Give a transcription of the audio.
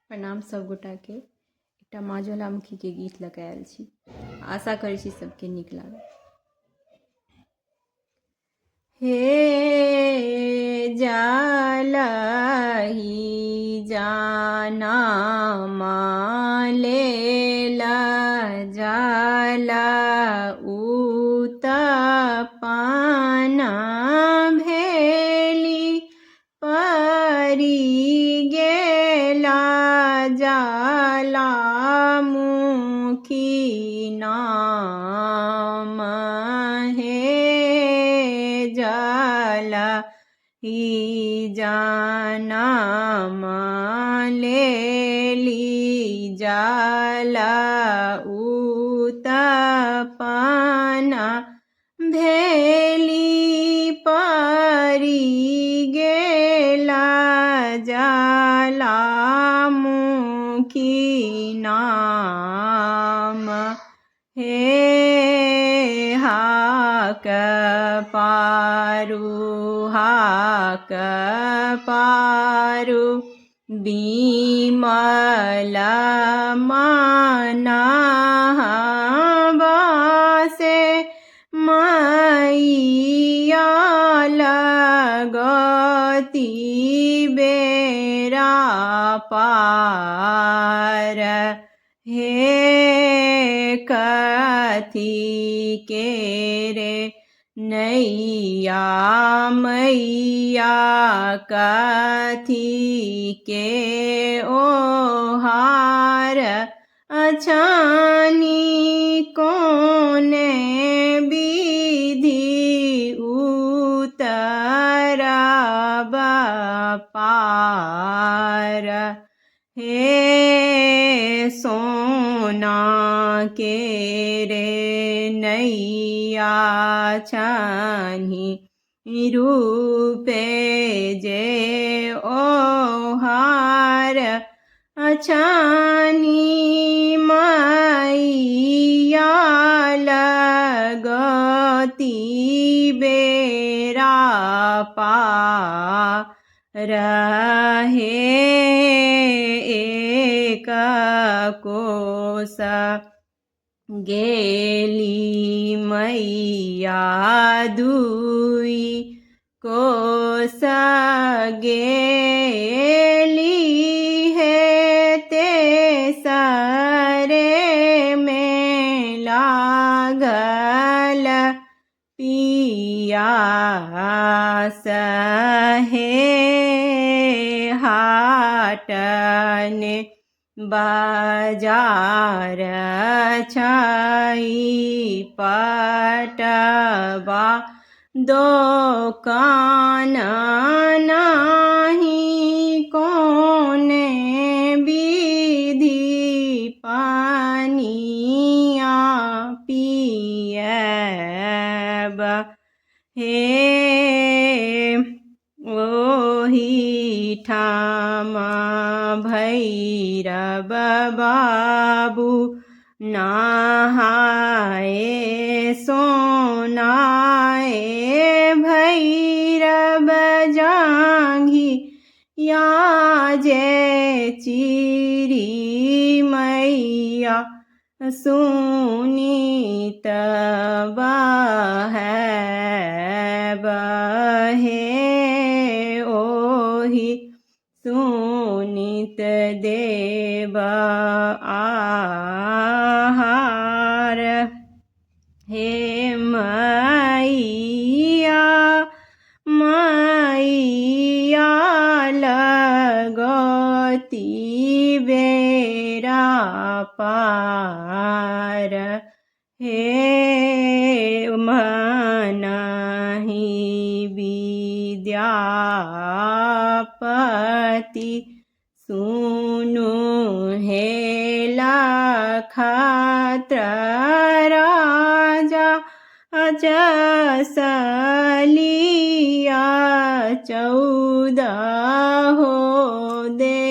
प्रणाम सब गोटा के। एकटा माँ ज्वालामुखी के गीत लऽ कऽ आयल छी। आशा करै छी सबके नीक लागत। हे जालही जाना माँ लेला जाला उत पाना भेली परी गेला जाला मुखी नाम हे जाला ही जाना माँ लेली जाला उत पाना भेली परी गेला जाला मुखी नाम हे हाक पारू बिमल माना बसे मैया लगती बेरा पार हे कथी के रे नैया मैया कथी के ओहार अछानी कोने विधि उतरब पार हे सोना के रे नैया छानी रूपे जे ओहार अछानी मैया लगती बेरा पार हे एक कोस गेली मैया दुई कोस गेली हे तेसरे में लागल पियास हे हाटने बाजार छाई पटवा दोकान नाही कोने विधि पानिया पियब हे ओही ठामा भैरव बाबू नहाए सोनाए भैरव जांघी या जे चिरी मैया सुनीत बहे ओही सुनीत देव आहार हे मैया मैया लगती बेरा पार हे मनहि विद्यापति सुनु हे लखत्र राजा अजसलिया 14 हो दे